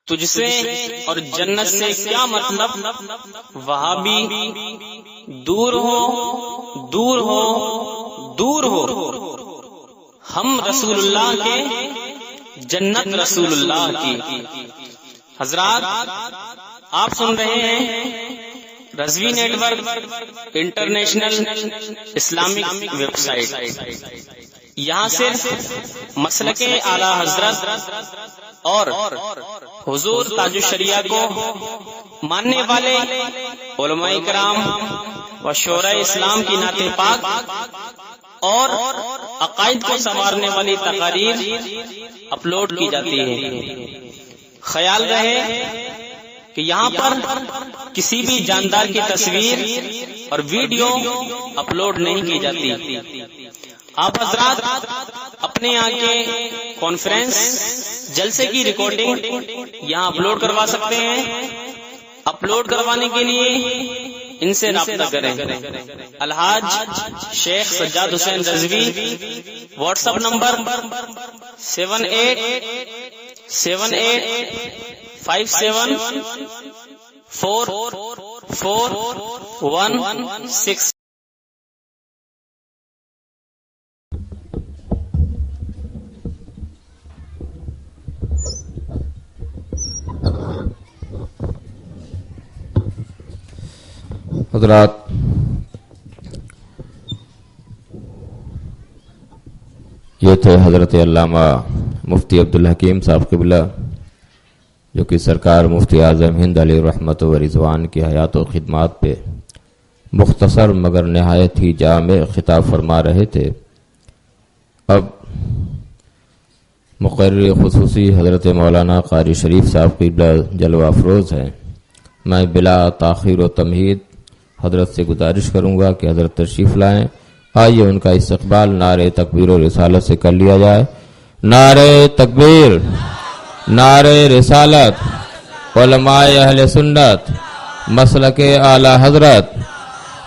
تجھ سے اور جنت سے کیا مطلب، وہابی دور ہو دور ہو دور ہو، ہم رسول اللہ کے، جنت رسول اللہ کی۔ حضرات آپ سن رہے ہیں Rizvi network international Islamic website. یہاں صرف مسلک اعلی حضرت اور حضور تاج الشریعہ کو ماننے والے علماء کرام و شورا اسلام کی نعت پاک اور عقائد کو سنوارنے والی تقاریر اپلوڈ کی جاتی ہے۔ خیال رہے کہ یہاں پر کسی بھی جاندار کی تصویر اور ویڈیو اپلوڈ نہیں کی جاتی۔ آپ حضرات اپنے یہاں کے کانفرنس جلسے کی ریکارڈنگ یہاں اپلوڈ کروا سکتے ہیں۔ اپلوڈ کروانے کے لیے ان سے رابطہ کریں۔ الحاج شیخ سجاد حسین رضوی، واٹس ایپ نمبر 7857474416۔ حضرات، یہ تھے حضرت علامہ مفتی عبدالحکیم صاحب قبلہ، جو کہ سرکار مفتی اعظم ہند علیہ رحمت و رضوان کی حیات و خدمات پہ مختصر مگر نہایت ہی جامع خطاب فرما رہے تھے۔ اب مقرر خصوصی حضرت مولانا قاری شریف صاحب قبلہ جلوہ افروز ہیں۔ میں بلا تاخیر و تمہید حضرت سے گزارش کروں گا کہ حضرت تشریف لائیں۔ آئیے ان کا استقبال نعرہ تکبیر و رسالت سے کر لیا جائے۔ نعرہ تکبیر، نعرہ رسالت، علماء اہل سنت، مسلک اعلی حضرت،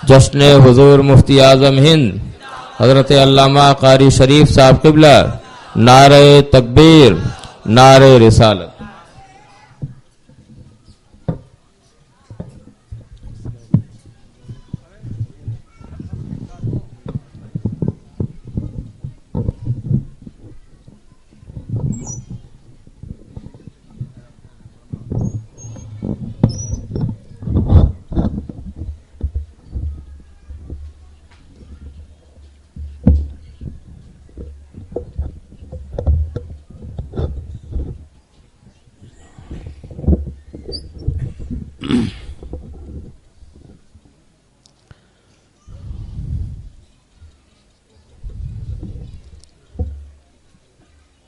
جشن حضور مفتی اعظم ہند حضرت علامہ قاری شریف صاحب قبلہ، نعرہ تکبیر، نعرہ رسالت۔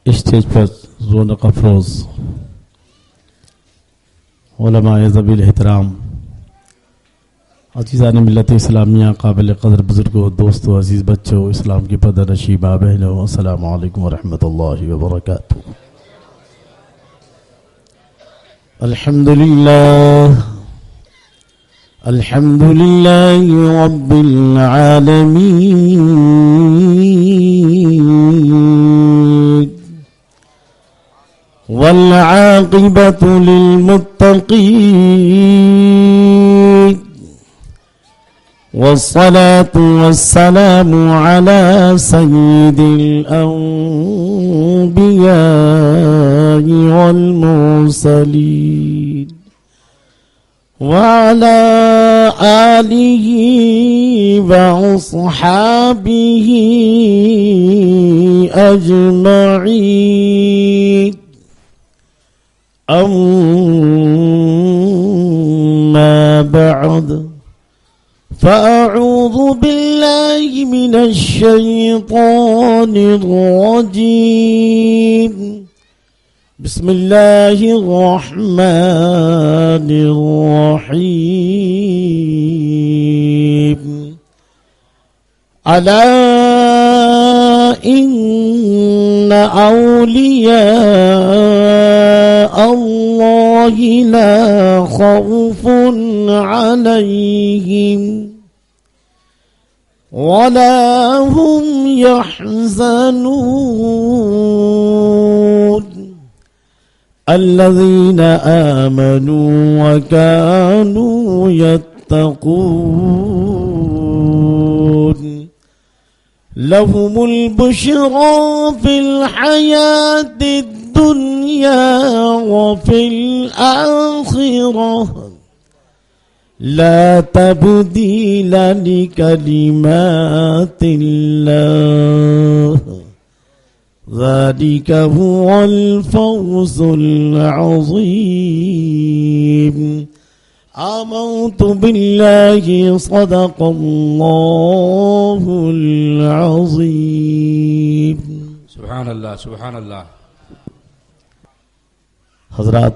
اسٹیج پر رونق افروز علماء ذوی الاحترام، عزیزان ملت اسلامیہ، قابل قدر بزرگوں، دوستوں، عزیز بچوں، اسلام کی پردہ نشین ماں بہنوں، السلام علیکم ورحمۃ اللہ وبرکاتہ۔ الحمد للہ رب العالمین، والعاقبة للمتقين، والصلاة والسلام على سيد الأنبياء والمرسلين، وعلى آله وأصحابه أجمعين، أما بعد، فأعوذ بالله من الشيطان الرجيم، بسم الله الرحمن الرحيم، ألا إن أولياء الله لا خوف عليهم ولا هم يحزنون، الذين آمنوا وكانوا يتقون لهم البشرى في الحياة الدنيا وفي الآخرة لا تبديل لكلمات الله ذلك هو الفوز العظيم آمنت بالله صدق الله العظيم. سبحان اللہ سبحان اللہ. حضرات،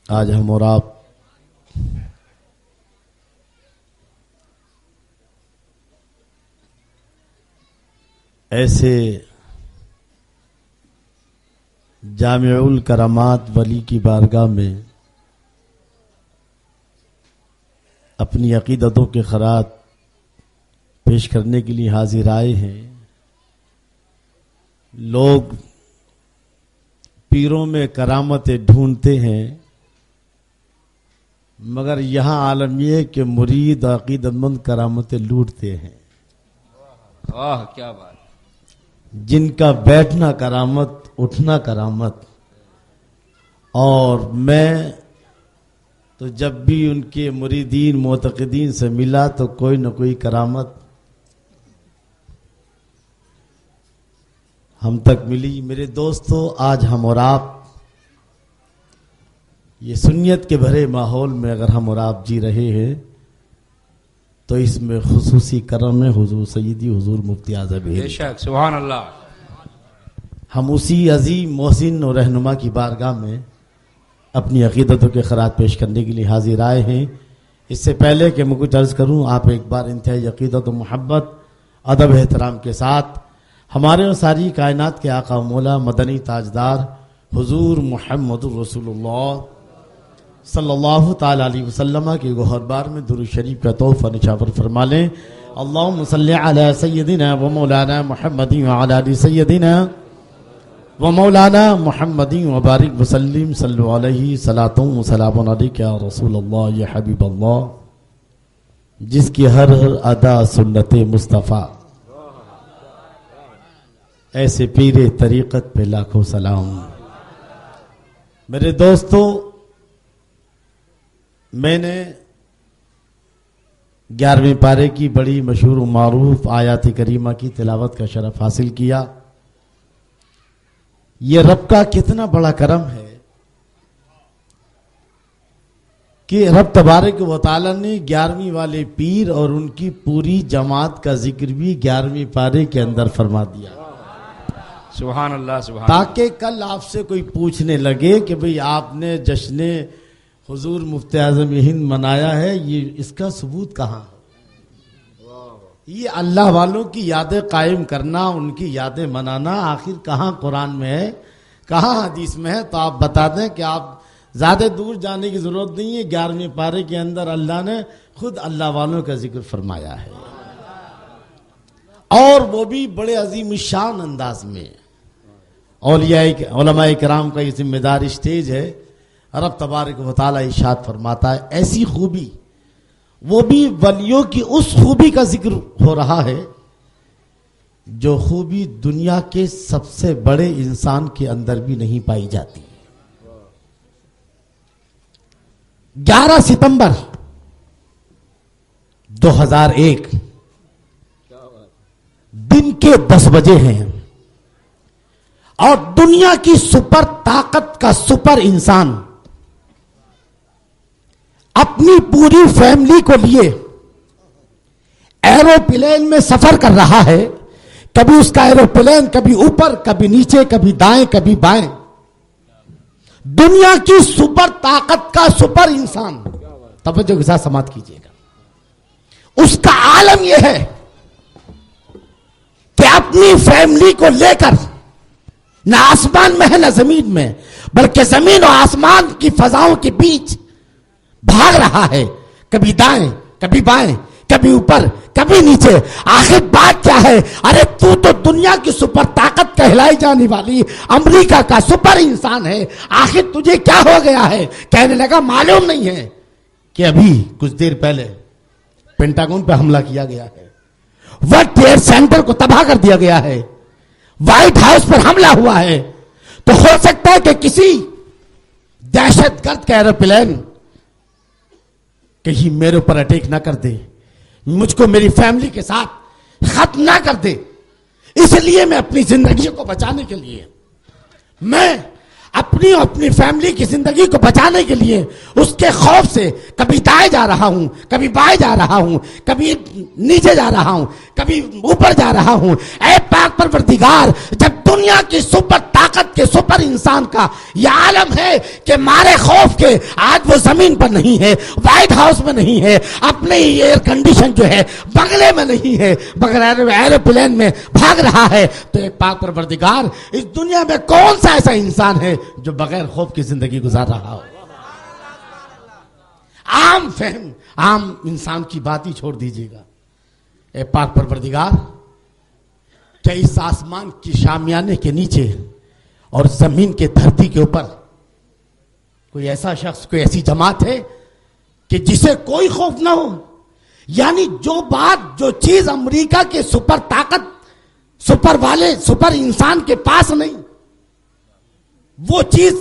آج ہم اور آپ ایسے جامع الکرامات ولی کی بارگاہ میں اپنی عقیدتوں کے خراج پیش کرنے کے لیے حاضر آئے ہیں. لوگ پیروں میں کرامتیں ڈھونڈتے ہیں، مگر یہاں عالم یہ کہ مرید عقیدت مند کرامتیں لوٹتے ہیں. واہ کیا بات. جن کا بیٹھنا کرامت، اٹھنا کرامت، اور میں تو جب بھی ان کے مریدین معتقدین سے ملا تو کوئی نہ کوئی کرامت ہم تک ملی. میرے دوستو، آج ہم اور آپ یہ سنیت کے بھرے ماحول میں اگر ہم اور آپ جی رہے ہیں تو اس میں خصوصی کرم ہے حضور سیدی حضور مفتی اعظم بے شک. سبحان اللہ. ہم اسی عظیم محسن اور رہنما کی بارگاہ میں اپنی عقیدتوں کے خراج پیش کرنے کے لیے حاضر آئے ہیں. اس سے پہلے کہ میں کچھ عرض کروں، آپ ایک بار انتہائی عقیدت و محبت، ادب احترام کے ساتھ ہمارے اور ساری کائنات کے آقا و مولا مدنی تاجدار حضور محمد الرسول اللہ صلی اللہ تعالی علیہ وسلم کے گوہر بار میں درود شریف کا تحفہ نچھاور فرما لیں. اللہم صلی علی سیدنا و مولانا محمد وعلی آل سیدنا و مولانا محمد وبارک وسلم. صلو علیہ صلاۃ و سلام علیک یا رسول اللہ یا حبیب اللہ. جس کی ہر ادا سنت مصطفیٰ، ایسے پیر طریقت پہ لاکھوں سلام. میرے دوستو، میں نے 11ویں پارے کی بڑی مشہور و معروف آیات کریمہ کی تلاوت کا شرف حاصل کیا. یہ رب کا کتنا بڑا کرم ہے کہ رب تبارک و تعالی نے 11ویں والے پیر اور ان کی پوری جماعت کا ذکر بھی 11ویں پارے کے اندر فرما دیا. سبحان اللہ سبحان. تاکہ کل آپ سے کوئی پوچھنے لگے کہ بھئی آپ نے جشن حضور مفتی اعظم ہند منایا ہے، یہ اس کا ثبوت کہاں ہے؟ یہ اللہ والوں کی یادیں قائم کرنا، ان کی یادیں منانا آخر کہاں قرآن میں ہے، کہاں حدیث میں ہے؟ تو آپ بتا دیں کہ آپ زیادہ دور جانے کی ضرورت نہیں ہے. 11ویں پارے کے اندر اللہ نے خود اللہ والوں کا ذکر فرمایا ہے، اور وہ بھی بڑے عظیم شان انداز میں. اولیاء علماء کرام کا یہ ذمہ دار اسٹیج ہے. رب تبارک و تعالی ارشاد فرماتا ہے ایسی خوبی، وہ بھی ولیوں کی اس خوبی کا ذکر ہو رہا ہے جو خوبی دنیا کے سب سے بڑے انسان کے اندر بھی نہیں پائی جاتی. 11 ستمبر 2001 دن کے 10 بجے ہیں، اور دنیا کی سپر طاقت کا سپر انسان اپنی پوری فیملی کو لیے ایروپلین میں سفر کر رہا ہے. کبھی اس کا ایروپلین کبھی اوپر، کبھی نیچے، کبھی دائیں، کبھی بائیں. دنیا کی سپر طاقت کا سپر انسان، توجہ کے ساتھ سماعت کیجیے گا. اس کا عالم یہ ہے کہ اپنی فیملی کو لے کر نہ آسمان میں ہے نہ زمین میں، بلکہ زمین اور آسمان کی فضاؤں کے بیچ بھاگ رہا ہے. کبھی دائیں، کبھی بائیں، کبھی اوپر کبھی نیچے، آخر بات کیا ہے؟ ارے تو دنیا کی سپر طاقت کہلائی جانے والی امریکہ کا سپر انسان ہے، آخر تجھے کیا ہو گیا ہے؟ کہنے لگا معلوم نہیں ہے کہ ابھی کچھ دیر پہلے پینٹاگون پہ حملہ کیا گیا ہے، ورلڈ ٹریڈ سینٹر کو تباہ کر دیا گیا ہے، وائٹ ہاؤس پر حملہ ہوا ہے، تو ہو سکتا ہے کہ کسی دہشت گرد کا ایروپلین کہیں میرے اوپر اٹیک نہ کر دے، مجھ کو میری فیملی کے ساتھ ختم نہ کر دے۔ اس لیے میں اپنی زندگی کو بچانے کے لیے، میں اپنی فیملی کی زندگی کو بچانے کے لیے اس کے خوف سے کبھی دائیں جا رہا ہوں، کبھی بائیں جا رہا ہوں، کبھی نیچے جا رہا ہوں، کبھی اوپر جا رہا ہوں۔ اے پاک پروردگار، جب دنیا کی سپر طاقت کے سپر انسان کا یہ عالم ہے کہ مارے خوف کے آج وہ زمین پر نہیں ہے، وائٹ ہاؤس میں نہیں ہے، اپنے ایئر کنڈیشن جو ہے بنگلے میں نہیں ہے، بغیر ایروپلین میں بھاگ رہا ہے، تو اے پاک پروردگار، اس دنیا میں کون سا ایسا انسان ہے جو بغیر خوف کی زندگی گزار رہا ہو؟ عام فہم، عام انسان کی بات ہی چھوڑ دیجیے گا۔ اے پاک پروردگار، کیا اس آسمان کی شامیانے کے نیچے اور زمین کے دھرتی کے اوپر کوئی ایسا شخص، کوئی ایسی جماعت ہے کہ جسے کوئی خوف نہ ہو؟ یعنی جو بات، جو چیز امریکہ کے سپر طاقت، سپر انسان کے پاس نہیں، وہ چیز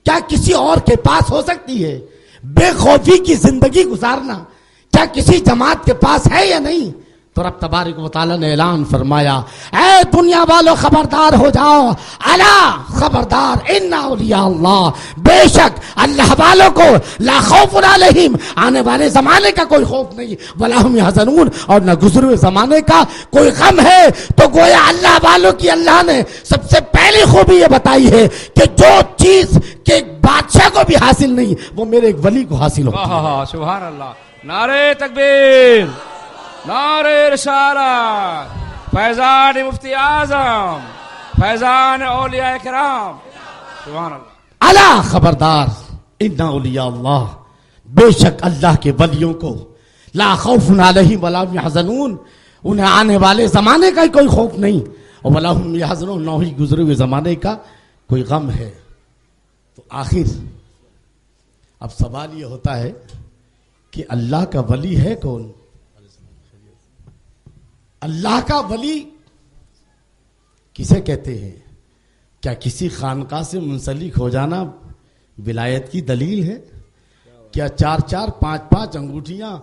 کیا کسی اور کے پاس ہو سکتی ہے؟ بے خوفی کی زندگی گزارنا کیا کسی جماعت کے پاس ہے یا نہیں؟ تو رب تبارک و تعالیٰ نے اعلان فرمایا، اے دنیا والوں خبردار ہو جاؤ، الا خبردار، ان اولیاء اللہ، بے شک اللہ والوں کو لا خوف علیہم، آنے والے زمانے کا کوئی خوف نہیں، ولا ہم یحزنون، اور نہ گزرے ہوئے زمانے کا کوئی غم ہے۔ تو گویا اللہ والوں کی اللہ نے سب سے پہلی خوبی یہ بتائی ہے کہ جو چیز کہ بادشاہ کو بھی حاصل نہیں، وہ میرے ایک ولی کو حاصل ہوتی ہے۔ سبحان اللہ، نعرہ تکبیر، نعرہ رسالت، فیضان مفتی اعظم، فیضان اولیاء کرام، سبحان اللہ۔ الا خبردار، ان اولیاء اللہ، بے شک اللہ کے ولیوں کو لا خوف علیہم ولا هم یحزنون، انہیں آنے والے زمانے کا کوئی خوف نہیں، اور ولا هم یحزنون، نہ ہی گزرے ہوئے زمانے کا کوئی غم ہے۔ تو آخر اب سوال یہ ہوتا ہے کہ اللہ کا ولی ہے کون؟ اللہ کا ولی کسے کہتے ہیں؟ کیا کسی خانقاہ سے منسلک ہو جانا ولایت کی دلیل ہے؟ کیا 4 5 انگوٹھیاں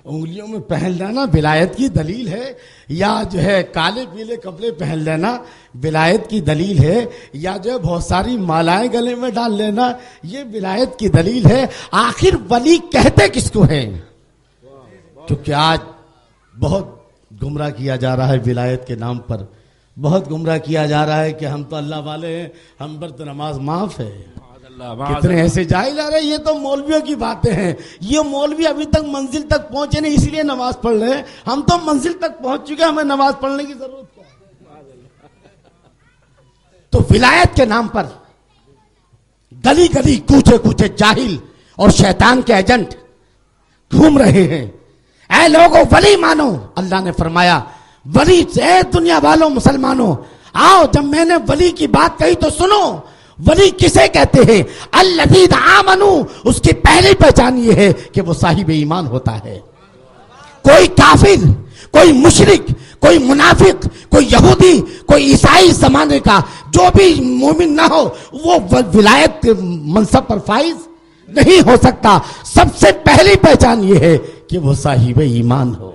انگلیوں میں پہن لینا ولایت کی دلیل ہے؟ یا جو ہے کالے پیلے کپڑے پہن لینا ولایت کی دلیل ہے؟ یا جو ہے بہت ساری مالائیں گلے میں ڈال لینا یہ ولایت کی دلیل ہے؟ آخر ولی کہتے کس کو ہیں؟ کیونکہ آج بہت گمراہ کیا جا رہا ہے ولایت کے نام پر، بہت گمراہ کیا جا رہا ہے کہ ہم تو اللہ والے ہیں، ہم پر تو نماز معاف ہے۔ کتنے ایسے جاہل آ رہے ہیں، یہ تو مولویوں کی باتیں ہیں، یہ مولوی ابھی تک منزل تک پہنچے نہیں اس لیے نماز پڑھ رہے ہیں، ہم تو منزل تک پہنچ چکے، ہمیں نماز پڑھنے کی ضرورت کیا ہے؟ تو ولایت کے نام پر گلی گلی کوچے کوچے جاہل اور شیطان کے ایجنٹ گھوم رہے ہیں۔ اے لوگوں ولی مانو، اللہ نے فرمایا ولی، اے دنیا والوں مسلمانوں آؤ، جب میں نے ولی کی بات کہی تو سنو، ولی کسے کہتے ہیں؟ الذین آمنوا، اس کی پہلی پہچان یہ ہے کہ وہ صاحب ایمان ہوتا ہے۔ کوئی کافر، کوئی مشرک، کوئی منافق، کوئی یہودی، کوئی عیسائی زمانے کا جو بھی مومن نہ ہو وہ ولایت کے منصب پر فائز نہیں ہو سکتا۔ سب سے پہلی پہچان یہ ہے کہ وہ صاحب ایمان ہو،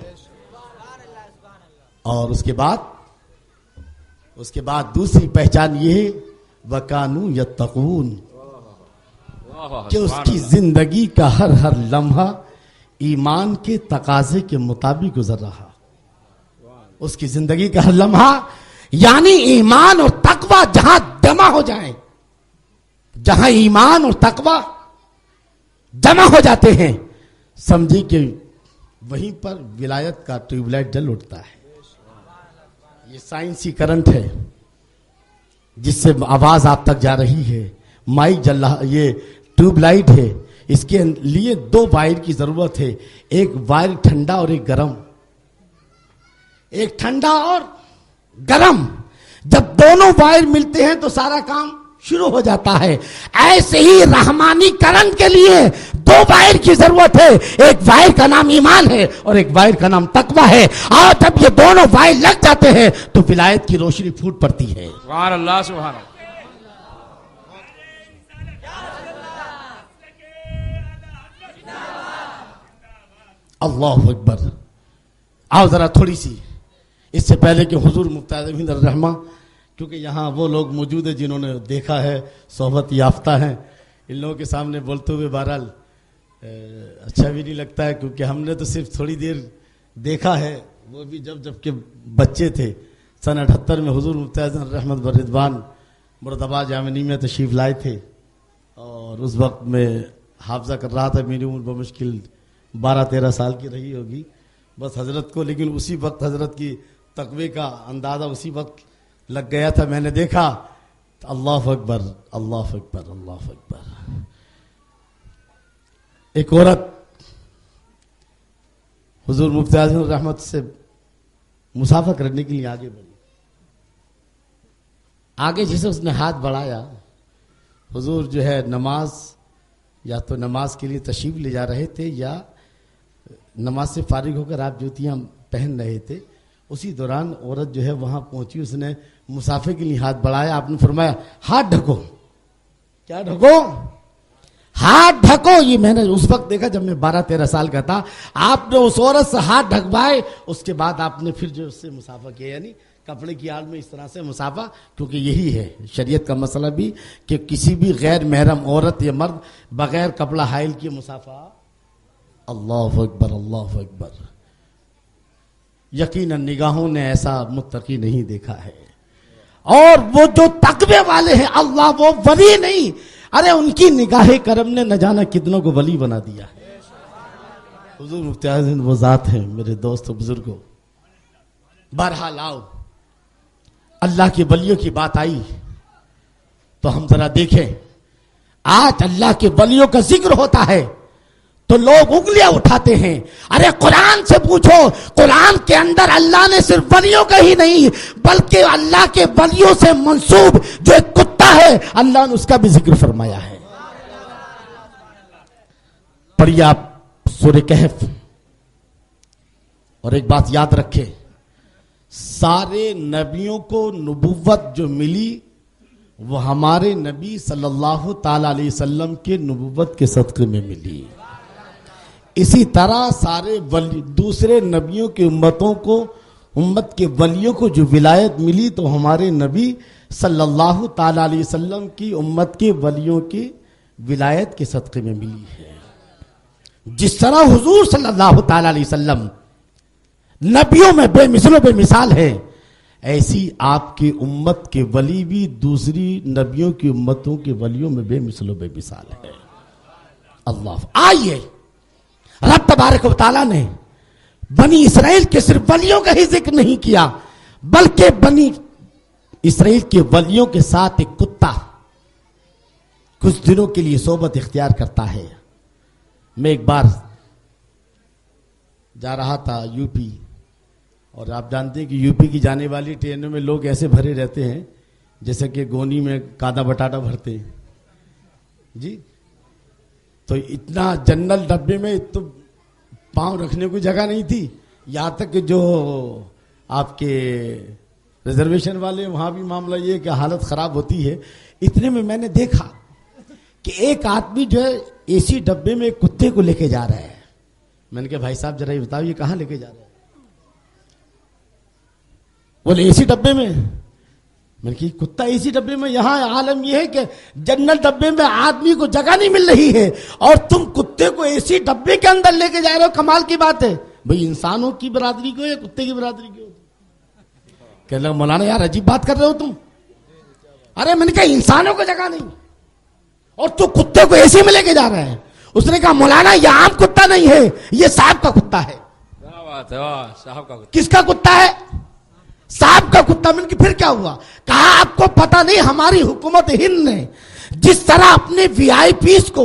اور اس کے بعد دوسری پہچان یہ ہے وَكَانُوا يَتَّقُونَ، کہ اس کی زندگی کا ہر لمحہ ایمان کے تقاضے کے مطابق گزر رہا۔ اس کی زندگی کا ہر لمحہ یعنی ایمان اور تقوی جہاں جمع ہو جائیں، جہاں ایمان اور تقوی جمع ہو جاتے ہیں، سمجھی کہ وہیں پر ولایت کا ٹیوب لائٹ جل اٹھتا ہے۔ یہ سائنسی کرنٹ ہے جس سے آواز آپ تک جا رہی ہے، مائک جل رہا، یہ ٹیوب لائٹ ہے، اس کے لیے دو وائر کی ضرورت ہے، ایک وائر ٹھنڈا اور ایک گرم. ایک ٹھنڈا اور گرم، جب دونوں وائر ملتے ہیں تو سارا کام شروع ہو جاتا ہے. ایسے ہی رحمانی کرنٹ کے لیے دو وائر کی ضرورت ہے، ایک وائر کا نام ایمان ہے اور ایک وائر کا نام تقویٰ ہے. اور جب یہ دونوں وائر لگ جاتے ہیں تو ولایت کی روشنی پھوٹ پڑتی ہے. سبحان اللہ سبحان اللہ. اللہ اکبر. آؤ ذرا تھوڑی سی اس سے پہلے کہ حضور مفتی اعظم ہند الرحمہ، کیونکہ یہاں وہ لوگ موجود ہیں جنہوں نے دیکھا ہے، صحبت یافتہ ہیں، ان لوگوں کے سامنے بولتے ہوئے بہرحال اچھا بھی نہیں لگتا ہے، کیونکہ ہم نے تو صرف تھوڑی دیر دیکھا ہے، وہ بھی جب کہ بچے تھے. سن 78 میں حضور مفتی اعظم رحمت برضوان مرتبہ جامعہ میں تشریف لائے تھے، اور اس وقت میں حافظہ کر رہا تھا. میری عمر بمشکل 12-13 سال کی رہی ہوگی بس حضرت کو، لیکن اسی وقت حضرت کی تقوی کا اندازہ اسی وقت لگ گیا تھا. میں نے دیکھا اللہ اکبر اللہ اکبر اللہ اکبر. ایک عورت حضور مفتی اعظم رحمت سے مسافہ کرنے کے لیے آگے بڑھی. آگے جسے اس نے ہاتھ بڑھایا، حضور جو ہے نماز یا تو نماز کے لیے تشریف لے جا رہے تھے یا نماز سے فارغ ہو کر آپ جوتیاں پہن رہے تھے. اسی دوران عورت جو ہے وہاں پہنچی، اس نے مسافر کے لیے ہاتھ بڑھایا. آپ نے فرمایا ہاتھ ڈھکو. کیا ڈھکو؟ ہاتھ ڈھکو. یہ میں نے اس وقت دیکھا جب میں 12-13 سال کا تھا. آپ نے اس عورت سے ہاتھ ڈھکوائے، اس کے بعد آپ نے پھر جو اس سے مسافہ کیا، یعنی کپڑے کی آڑ میں اس طرح سے مسافہ. کیونکہ یہی ہے شریعت کا مسئلہ بھی کہ کسی بھی غیر محرم عورت یا مرد بغیر کپڑا حائل کیے مسافہ. اللہ اکبر اللہ اکبر. یقیناً نگاہوں نے ایسا متقی نہیں دیکھا ہے. اور وہ جو تقوی والے ہیں اللہ وہ ولی نہیں، ارے ان کی نگاہ کرم نے نہ جانا کتنوں کو ولی بنا دیا ہے. حضور مفتی اعظم وہ ذات ہیں میرے دوست و بزرگوں. بہرحال آؤ اللہ کے ولیوں کی بات آئی تو ہم ذرا دیکھیں. آج اللہ کے ولیوں کا ذکر ہوتا ہے تو لوگ انگلیاں اٹھاتے ہیں. ارے قرآن سے پوچھو، قرآن کے اندر اللہ نے صرف ولیوں کا ہی نہیں بلکہ اللہ کے ولیوں سے منسوب جو ایک کتا ہے اللہ نے اس کا بھی ذکر فرمایا ہے. پڑھیے آپ سورہ کہف. اور ایک بات یاد رکھیں، سارے نبیوں کو نبوت جو ملی وہ ہمارے نبی صلی اللہ تعالی علیہ وسلم کے نبوت کے صدقے میں ملی. اسی طرح سارے دوسرے نبیوں کی امتوں کو، امت کے ولیوں کو جو ولایت ملی تو ہمارے نبی صلی اللہ تعالی علیہ وسلم کی امت کے ولیوں کی ولایت کے صدقے میں ملی ہے. جس طرح حضور صلی اللہ تعالی علیہ وسلم نبیوں میں بے مثل و بے مثال ہے، ایسی آپ کی امت کے ولی بھی دوسری نبیوں کی امتوں کے ولیوں میں بے مثل و بے مثال ہے. اللہ. آئیے رب تبارک و تعالیٰ نے بنی اسرائیل کے صرف ولیوں کا ہی ذکر نہیں کیا بلکہ بنی اسرائیل کے ولیوں کے ساتھ ایک کتا کچھ دنوں کے لیے صحبت اختیار کرتا ہے. میں ایک بار جا رہا تھا یو پی، اور آپ جانتے ہیں کہ یو پی کی جانے والی ٹرینوں میں لوگ ایسے بھرے رہتے ہیں جیسے کہ گونی میں کادا بٹاٹا بھرتے ہیں جی. تو اتنا جنرل ڈبے میں تو پاؤں رکھنے کو جگہ نہیں تھی. یہاں تک کہ جو آپ کے ریزرویشن والے وہاں بھی معاملہ یہ کہ حالت خراب ہوتی ہے. اتنے میں نے دیکھا کہ ایک آدمی جو ہے اے سی ڈبے میں ایک کتے کو لے کے جا رہا ہے. میں نے کہا بھائی صاحب ذرا یہ بتاؤ یہ کہاں لے کے جا رہا ہے؟ بولے اے سی ڈبے میں. میں نے کہا کتا اے سی ڈبے میں؟ یہاں عالم یہ ہے کہ جنرل ڈبے میں آدمی کو جگہ نہیں مل رہی ہے اور تم کتے کو اے سی ڈبے کے اندر لے کے جا رہے ہو. کمال کی بات ہے. بھئی انسانوں کی برادری کو یا کتے کی برادری کو؟ کہنے لگا مولانا یار عجیب بات کر رہے ہو تم. ارے میں نے کہا انسانوں کو جگہ نہیں اور تو کتے کو اے سی میں لے کے جا رہا ہے. اس نے کہا مولانا یہ عام کتا نہیں ہے، یہ صاحب کا کتا ہے. کیا بات ہے، صاحب کا کتا. کس کا کتا ہے؟ صاحب کا کتا. میں نے کہا پھر کیا ہوا؟ کہا آپ کو پتہ نہیں ہماری حکومت ہند نے جس طرح اپنے وی آئی پیز کو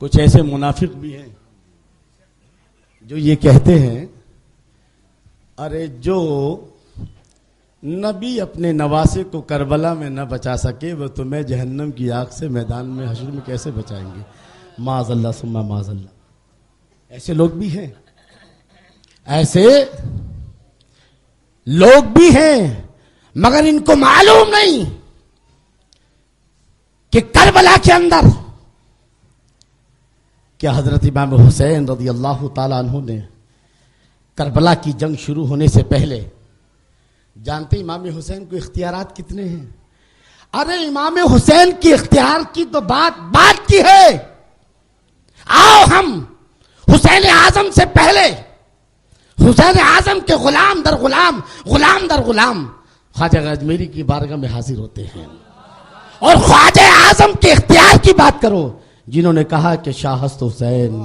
کچھ ایسے منافق بھی ہیں جو یہ کہتے ہیں ارے جو نبی اپنے نواسے کو کربلا میں نہ بچا سکے وہ تمہیں جہنم کی آگ سے میدان میں حشر میں کیسے بچائیں گے؟ معاذ اللہ ثم معاذ اللہ. ایسے لوگ بھی ہیں، ایسے لوگ بھی ہیں، مگر ان کو معلوم نہیں کہ کربلا کے اندر کیا حضرت امام حسین رضی اللہ تعالی عنہ نے کربلا کی جنگ شروع ہونے سے پہلے جانتے امام حسین کو اختیارات کتنے ہیں؟ ارے امام حسین کی اختیار کی تو بات کی ہے. آؤ ہم حسین اعظم سے پہلے حسین اعظم کے غلام در غلام، غلام در غلام خواجہ اجمیری کی بارگاہ میں حاضر ہوتے ہیں اور خواجہ اعظم کے اختیار کی بات کرو جنہوں نے کہا کہ شاہ ہست حسین،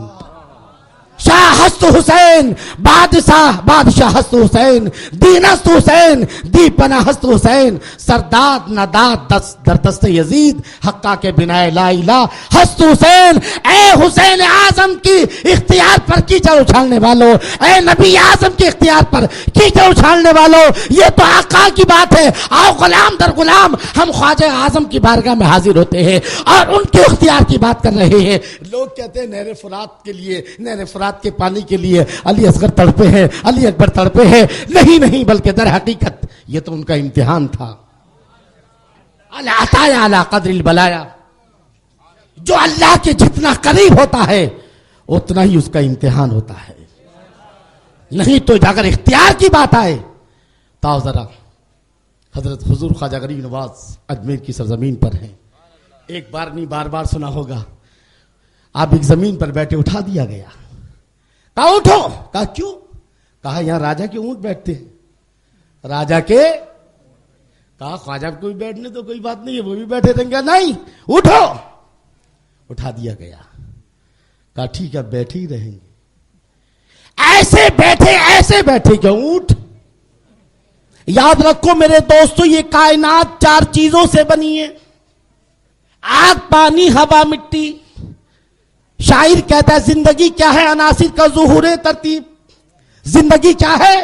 شاہ ہست حسین، بادشاہ ہست حسین، دین ہست حسین، دی پناہ ہست حسین، سرداد نداد در دست یزید، حقا کے بنا لا الہ ہست حسین. اے حسین اعظم کی اختیار پر کیچڑ اچھالنے والوں، اے نبی اعظم کے اختیار پر کیچڑ اچھالنے والوں، یہ تو آقا کی بات ہے. آؤ غلام در غلام ہم خواجہ اعظم کی بارگاہ میں حاضر ہوتے ہیں اور ان کے اختیار کی بات کر رہے ہیں. لوگ کہتے ہیں نہر فرات کے لیے، نہر فرات کے پانی کے لیے علی اصغر تڑپے ہیں، علی اکبر تڑپے ہیں. نہیں بلکہ در حقیقت یہ تو ان کا امتحان تھا. العطایا علی قدر البلایا، جو اللہ کے جتنا قریب ہوتا ہے اتنا ہی اس کا امتحان ہوتا ہے. نہیں تو اگر اختیار کی بات آئے تو ذرا حضرت حضور خواجہ غریب نواز اجمیر کی سرزمین پر ہیں. ایک بار نہیں بار بار سنا ہوگا، آپ ایک زمین پر بیٹھے، اٹھا دیا گیا. کہا اٹھو، کہا کیوں؟ کہا یہاں راجا کے اونٹ بیٹھتے ہیں. راجا کے کہا خواجہ کو بھی بیٹھنے تو کوئی بات نہیں ہے، وہ بھی بیٹھے رہیں گے. نہیں اٹھو، اٹھا دیا گیا. کہا ٹھیک ہے بیٹھے ہی رہیں گے. ایسے بیٹھے کہ اونٹ. یاد رکھو میرے دوستو، یہ کائنات 4 چیزوں سے بنی ہے: آگ، پانی، ہوا، مٹی. شاعر کہتا ہے زندگی کیا ہے؟ عناصر کا ظہور ترتیب. زندگی کیا ہے؟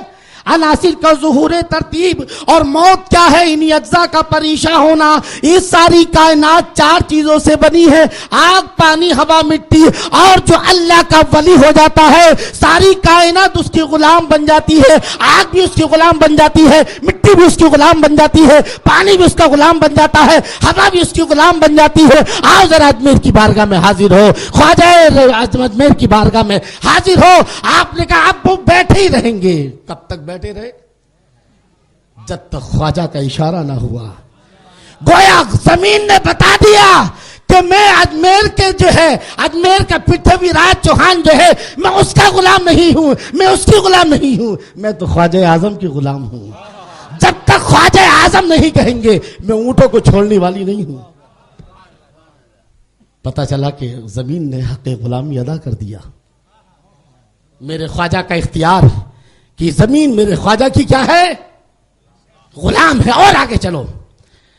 عناصر کا ظہور ترتیب. اور موت کیا ہے؟ انہی اجزاء کا پریشاں ہونا. یہ ساری کائنات 4 چیزوں سے بنی ہے: آگ، پانی، ہوا، مٹی. اور جو اللہ کا ولی ہو جاتا ہے ساری کائنات اس کی غلام بن جاتی ہے. آگ بھی اس کی غلام بن جاتی ہے، مٹی بھی اس کی غلام بن جاتی ہے، پانی بھی اس کا غلام بن جاتا ہے، ہوا بھی اس کی غلام بن جاتی ہے. آؤ ذرا اجمیر کی بارگاہ میں حاضر ہو، خواجہ اجمیر کی بارگاہ میں حاضر ہو. آپ نے کہا اب وہ بیٹھے ہی رہیں گے. کب تک بیٹھے رہے؟ جب تک خواجہ کا اشارہ نہ ہوا. گویا زمین نے بتا دیا کہ میں اجمیر کے جو ہے، اجمیر کا پرتھوی راج چوہان جو ہے، میں اس کا غلام نہیں ہوں، میں اس کی غلام نہیں ہوں، میں تو خواجہ اعظم کی غلام ہوں. جب تک خواجہ اعظم نہیں کہیں گے میں اونٹوں کو چھوڑنے والی نہیں ہوں. پتہ چلا کہ زمین نے حق غلامی ادا کر دیا. میرے خواجہ کا اختیار کہ زمین میرے خواجہ کی کیا ہے؟ غلام ہے. اور آگے چلو.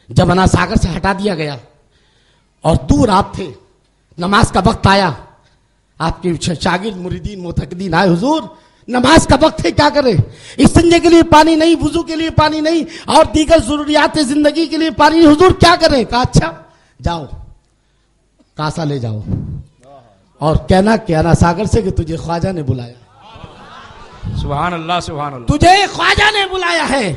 جب انا ساگر سے ہٹا دیا گیا اور دور آپ تھے، نماز کا وقت آیا، آپ کے شاگرد مریدین معتقدین آئے، حضور نماز کا وقت ہے، کیا کریں؟ استنجے کے لیے پانی نہیں، وضو کے لیے پانی نہیں، اور دیگر ضروریات زندگی کے لیے پانی نہیں، حضور کیا کریں؟ کہا اچھا جاؤ کاسا لے جاؤ اور کہنا کہ انا ساگر سے کہ تجھے خواجہ نے بلایا. سبحان اللہ سبحان اللہ. تجھے خواجہ نے بلایا ہے.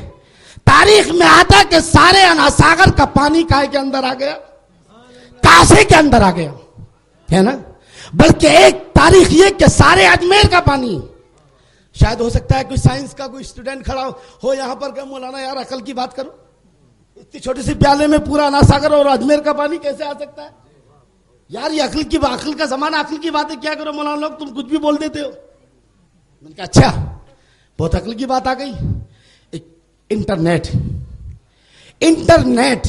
تاریخ میں آتا کہ سارے انا ساگر کا پانی کائے کے اندر آ گیا، کاسے کے اندر آ گیا ہے نا. بلکہ ایک تاریخ یہ کہ سارے اجمیر کا پانی، شاید ہو سکتا ہے کوئی سائنس کا کوئی اسٹوڈنٹ کھڑا ہو یہاں پر کہ مولانا یار عقل کی بات کرو، اتنی چھوٹی سی پیالے میں پورا انا ساگر اور اجمیر کا پانی کیسے آ سکتا ہے یار؟ یہ عقل کا زمانہ، عقل کی باتیں کیا کرو مولانا لوگ، تم کچھ بھی بول دیتے ہو. میں نے کہا اچھا بہت عقل کی بات آ گئی. انٹرنیٹ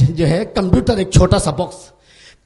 جو ہے، کمپیوٹر ایک چھوٹا سا باکس،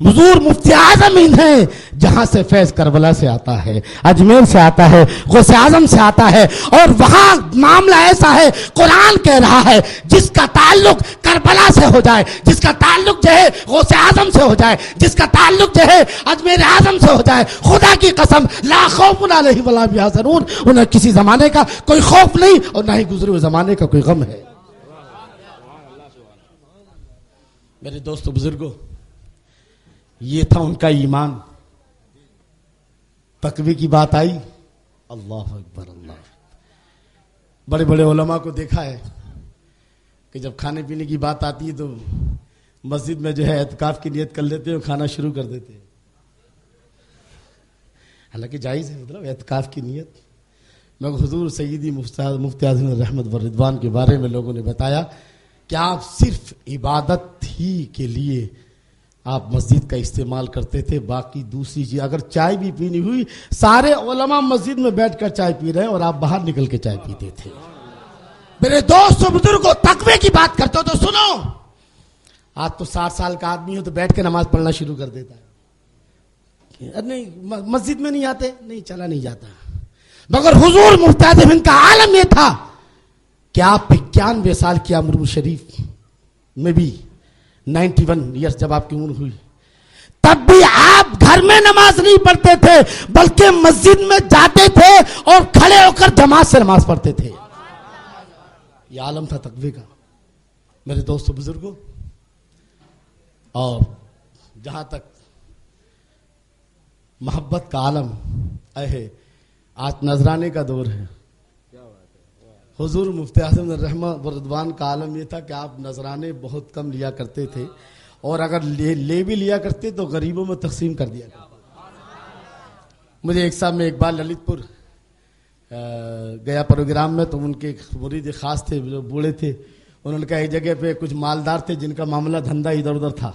حضور مفتی اعظم ہند ہیں جہاں سے فیض کربلا سے آتا ہے، اجمیر سے آتا ہے، غوث اعظم سے آتا ہے، اور وہاں معاملہ ایسا ہے، قرآن کہہ رہا ہے جس کا تعلق کربلا سے ہو جائے، جس کا تعلق جو ہے غوث اعظم سے ہو جائے، جس کا تعلق جو ہے اجمیر اعظم سے ہو جائے، خدا کی قسم لا خوف علیہم ولا هم يحزنون، انہیں کسی زمانے کا کوئی خوف نہیں اور نہ ہی گزرے ہوئے زمانے کا کوئی غم ہے۔ میرے دوستو بزرگوں، یہ تھا ان کا ایمان۔ تقوی کی بات آئی، اللہ اکبر اللہ۔ بڑے بڑے علماء کو دیکھا ہے کہ جب کھانے پینے کی بات آتی ہے تو مسجد میں جو ہے اعتکاف کی نیت کر لیتے ہیں اور کھانا شروع کر دیتے ہیں، حالانکہ جائز ہے، مطلب اعتکاف کی نیت۔ مگر حضور سیدی مفتی اعظم رحمت و رضوان کے بارے میں لوگوں نے بتایا کہ آپ صرف عبادت ہی کے لیے آپ مسجد کا استعمال کرتے تھے، باقی دوسری چیز اگر چائے بھی پینی ہوئی سارے علماء مسجد میں بیٹھ کر چائے پی رہے ہیں اور آپ باہر نکل کے چائے پیتے تھے۔ میرے دوستوں بزرگوں، تقوی کی بات کرتے ہو تو سنو، آج تو 60 سال کا آدمی ہو تو بیٹھ کے نماز پڑھنا شروع کر دیتا ہے، نہیں مسجد میں نہیں آتے، نہیں چلا نہیں جاتا۔ مگر حضور مفتی اعظم ہند کا عالم یہ تھا کہ آپ 91 سال کی عمر شریف میں بھی 91 ایئرس جب آپ کی عمر ہوئی تب بھی آپ گھر میں نماز نہیں پڑھتے تھے بلکہ مسجد میں جاتے تھے اور کھڑے ہو کر جماعت سے نماز پڑھتے تھے۔ یہ عالم تھا تقوی کا میرے دوستو بزرگوں۔ اور جہاں تک محبت کا عالم ہے، آج نذرانے کا دور ہے۔ حضور مفتی اعظم رحمت و رضوان کا عالم یہ تھا کہ آپ نذرانے بہت کم لیا کرتے تھے، اور اگر لے بھی لیا کرتے تو غریبوں میں تقسیم کر دیا کرتے۔ مجھے ایک صاحب میں ایک بار للت پور گیا پروگرام میں، تو ان کے مرید خاص تھے جو بوڑھے تھے، انہوں نے کہا ایک جگہ پہ کچھ مالدار تھے جن کا معاملہ دھندا ادھر ادھر تھا،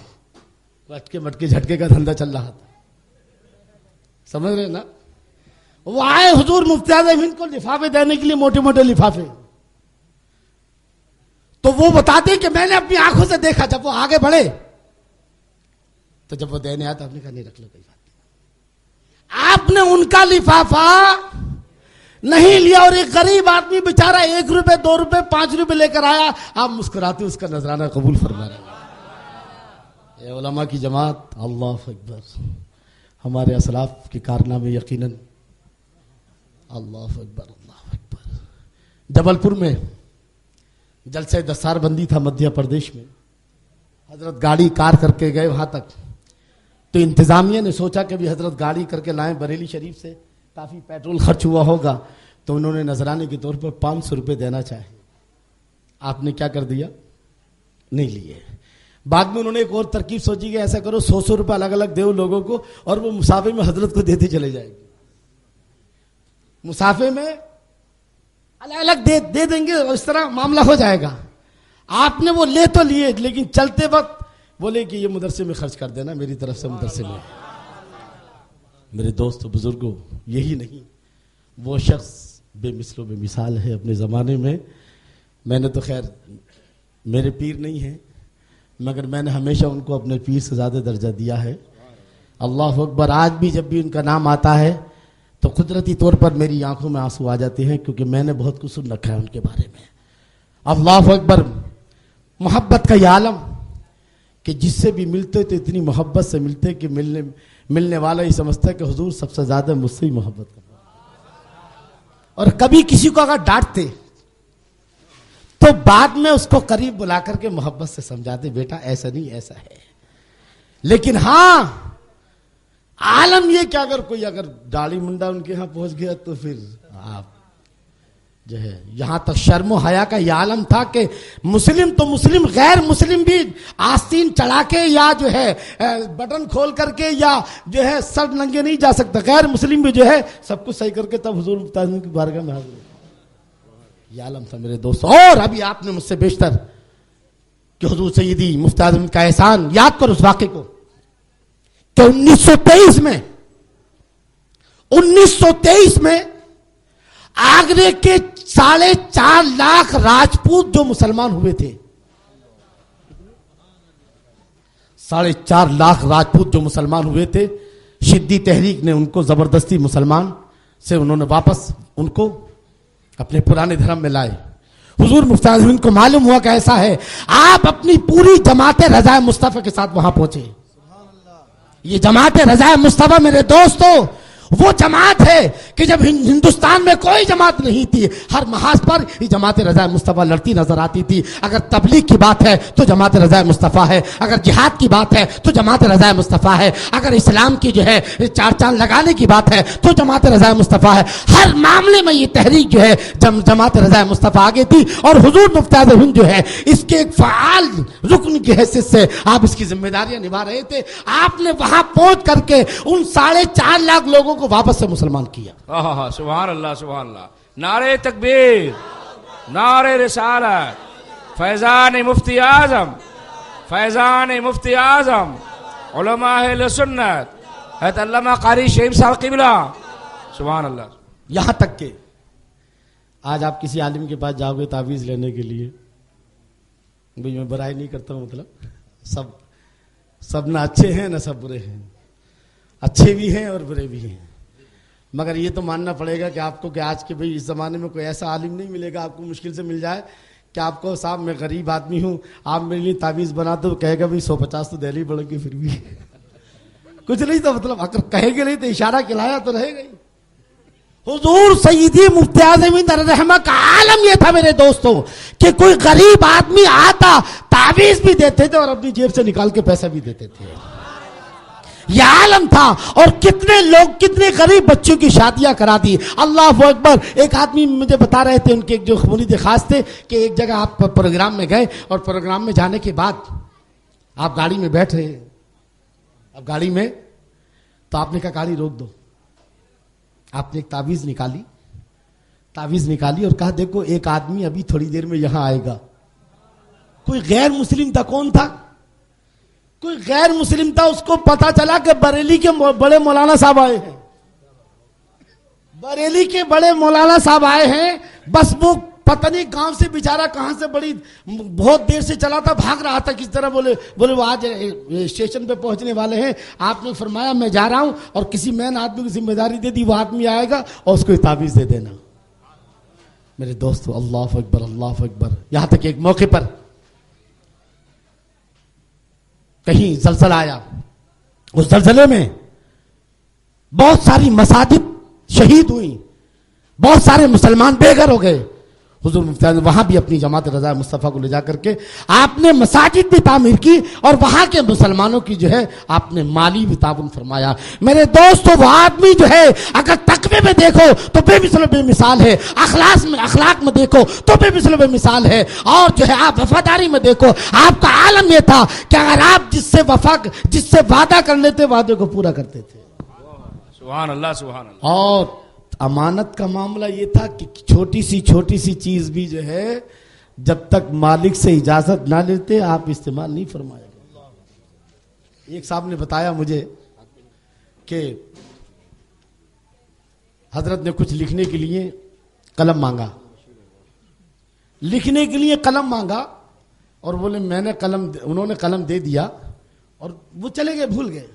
اٹکے مٹکے جھٹکے کا دھندا چل رہا تھا، سمجھ رہے نا؟ وہ آئے حضور مفتی اعظم ہند کو لفافے دینے کے لیے، موٹے موٹے لفافے، تو وہ بتاتے کہ میں نے اپنی آنکھوں سے دیکھا۔ جب وہ آگے بڑھے تو جب وہ دینے آیا تو آپ نے کہا نہیں رکھ لو کوئی بات نہیں۔ آپ نے ان کا لفافہ نہیں لیا اور ایک غریب آدمی بیچارہ 1 روپے 2 روپے 5 روپے لے کر آیا، آپ مسکراتے اس کا نذرانہ قبول فرما رہے ہیں۔ اے علماء کی جماعت، اللہ اکبر، ہمارے اسلاف کے کارنامے یقیناً، اللہ اکبر اللہ اکبر۔ جبل پور میں جلسہ دستار بندی تھا مدھیہ پردیش میں، حضرت گاڑی کار کر کے گئے وہاں تک، تو انتظامیہ نے سوچا کہ بھی حضرت گاڑی کر کے لائیں بریلی شریف سے، کافی پیٹرول خرچ ہوا ہوگا، تو انہوں نے نذرانے کے طور پر 500 روپے دینا چاہے۔ آپ نے کیا کر دیا؟ نہیں لیے۔ بعد میں انہوں نے ایک اور ترکیب سوچی کہ ایسا کرو 100 روپے الگ الگ دو لوگوں کو، اور وہ مسافے میں حضرت کو دیتے چلے جائیں گے، مسافے میں الگ الگ دے دیں گے، اور اس طرح معاملہ ہو جائے گا۔ آپ نے وہ لے تو لیے، لیکن چلتے وقت بولے کہ یہ مدرسے میں خرچ کر دینا، میری طرف سے مدرسے میں۔ میرے دوست بزرگوں، یہی نہیں، وہ شخص بے مثل و بے مثال ہے اپنے زمانے میں۔ میں نے تو خیر میرے پیر نہیں ہیں، مگر میں نے ہمیشہ ان کو اپنے پیر سے زیادہ درجہ دیا ہے۔ اللہ اکبر، آج بھی جب بھی ان کا نام آتا ہے تو قدرتی طور پر میری آنکھوں میں آنسو آ جاتے ہیں، کیونکہ میں نے بہت کچھ سن رکھا ہے ان کے بارے میں۔ اللہ اکبر، محبت کا یہ عالم کہ جس سے بھی ملتے تو اتنی محبت سے ملتے کہ ملنے والا ہی سمجھتا ہے کہ حضور سب سے زیادہ مجھ سے ہی محبت کرتا ہے، اور کبھی کسی کو اگر ڈانٹتے تو بعد میں اس کو قریب بلا کر کے محبت سے سمجھاتے، بیٹا ایسا نہیں ایسا ہے۔ لیکن ہاں عالم یہ کہ اگر داڑھی منڈا ان کے ہاں پہنچ گیا تو پھر آپ جو ہے، یہاں تک شرم و حیا کا یہ عالم تھا کہ مسلم تو مسلم، غیر مسلم بھی آستین چڑھا کے یا جو ہے بٹن کھول کر کے یا جو ہے سر ننگے نہیں جا سکتا، غیر مسلم بھی جو ہے سب کچھ صحیح کر کے تب حضور مفتی اعظم کی بارگاہ میں حاضر ہوئے۔ یہ عالم تھا میرے دوست۔ اور ابھی آپ نے مجھ سے بیشتر کہ حضور سیدی مفتی اعظم کا احسان یاد کر اس واقعے کو کہ 1923 میں آگرے کے 4.5 لاکھ راجپوت جو مسلمان ہوئے تھے، 4.5 لاکھ راجپوت جو مسلمان ہوئے تھے، شدی تحریک نے ان کو زبردستی مسلمان سے انہوں نے واپس ان کو اپنے پرانے دھرم میں لائے. حضور مفتی اعظم ہند کو معلوم ہوا کہ ایسا ہے، آپ اپنی پوری جماعت رضائے مصطفیٰ کے ساتھ وہاں پہنچے. یہ جماعت رضائے مصطفیٰ میرے دوستو وہ جماعت ہے کہ جب ہندوستان میں کوئی جماعت نہیں تھی، ہر محاذ پر یہ جماعت رضائے مصطفیٰ لڑتی نظر آتی تھی. اگر تبلیغ کی بات ہے تو جماعت رضائے مصطفیٰ ہے، اگر جہاد کی بات ہے تو جماعت رضائے مصطفیٰ ہے، اگر اسلام کی جو ہے 4 چاند لگانے کی بات ہے تو جماعت رضائے مصطفیٰ ہے. ہر معاملے میں یہ تحریک جو ہے جماعت رضائے مصطفیٰ آگے تھی. اور حضور مفتی اعظم ہند جو ہے اس کے ایک فعال رکن کی حیثیت سے آپ اس کی ذمہ داریاں نبھا رہے تھے. آپ نے وہاں پہنچ کر کے ان 4.5 لاکھ لوگوں کو واپس سے مسلمان کیا. سبحان اللہ سبحان اللہ. نعرہ تکبیر، نعرہ رسالت، فیضان مفتی اعظم، فیضان مفتی اعظم، علماء اہل سنت، حضرت علامہ قاری شریف صاحب قبلہ. سبحان اللہ. یہاں تک کہ آج آپ کسی عالم کے پاس جاؤ گے تعویذ لینے کے لیے، بھئی میں برائی نہیں کرتا ہوں، مطلب سب نہ اچھے ہیں نہ سب برے ہیں، اچھے بھی ہیں اور برے بھی ہیں. مگر یہ تو ماننا پڑے گا کہ آپ کو کہ آج کے بھئی اس زمانے میں کوئی ایسا عالم نہیں ملے گا، آپ کو مشکل سے مل جائے کہ آپ کو صاحب میں غریب آدمی ہوں، آپ میرے لیے تعویذ بنا دو، کہے گا بھئی 150 تو دہلی پڑے گی، پھر بھی کچھ نہیں. تو مطلب اگر کہے گے نہیں تو اشارہ کھلایا تو رہے گا ہی. حضور سیدی مفتی اعظم ہند رحمہ کا عالم یہ تھا میرے دوستوں کہ کوئی غریب آدمی آتا تعویذ بھی دیتے تھے اور اپنی جیب سے نکال کے پیسہ بھی دیتے تھے. یہ عالم تھا. اور کتنے لوگ کتنے غریب بچوں کی شادیاں کرا دی. اللہ اکبر. ایک آدمی مجھے بتا رہے تھے، ان کے جو مرید خاص تھے، کہ ایک جگہ آپ پروگرام میں گئے اور پروگرام میں جانے کے بعد آپ گاڑی میں بیٹھ رہے، اب گاڑی میں تو آپ نے کہا گاڑی روک دو. آپ نے ایک تعویذ نکالی اور کہا دیکھو ایک آدمی ابھی تھوڑی دیر میں یہاں آئے گا. کوئی غیر مسلم تھا. کون تھا؟ کوئی غیر مسلم تھا. اس کو پتا چلا کہ بریلی کے بڑے مولانا صاحب آئے ہیں، بریلی کے بڑے مولانا صاحب آئے ہیں. بس وہ پتہ نہیں گاؤں سے بیچارہ کہاں سے بہت دیر سے چلا تھا، بھاگ رہا تھا کس طرح. بولے وہ آج اسٹیشن پہ پہنچنے والے ہیں. آپ نے فرمایا میں جا رہا ہوں اور کسی مین آدمی کی ذمہ داری دے دی، وہ آدمی آئے گا اور اس کو تعویذ دے دینا. میرے دوستو اللہ اکبر اللہ اکبر. یہاں تک ایک موقع پر کہیں زلزلہ آیا، اس زلزلے میں بہت ساری مساجد شہید ہوئی، بہت سارے مسلمان بے گھر ہو گئے. حضور مفتی اعظم وہاں بھی اپنی جماعت رضائے مصطفیٰ کو لے جا کر کے آپ نے مساجد بھی تعمیر کی اور وہاں کے مسلمانوں کی جو ہے آپ نے مالی بھی تعاون فرمایا. میرے دوستو وہ آدمی جو ہے اگر تقوی میں دیکھو تو بے مثل و بے مثال ہے، اخلاق میں دیکھو تو بے مثل و بے مثال ہے، اور جو ہے آپ وفاداری میں دیکھو. آپ کا عالم یہ تھا کہ اگر آپ جس سے وعدہ کر لیتے وعدے کو پورا کرتے تھے. سبحان اللہ سبحان اللہ. اور امانت کا معاملہ یہ تھا کہ چھوٹی سی چیز بھی جو ہے جب تک مالک سے اجازت نہ لیتے آپ استعمال نہیں فرمائے گا. ایک صاحب نے بتایا مجھے کہ حضرت نے کچھ لکھنے کے لیے قلم مانگا اور بولے میں نے انہوں نے قلم دے دیا اور وہ چلے گئے، بھول گئے.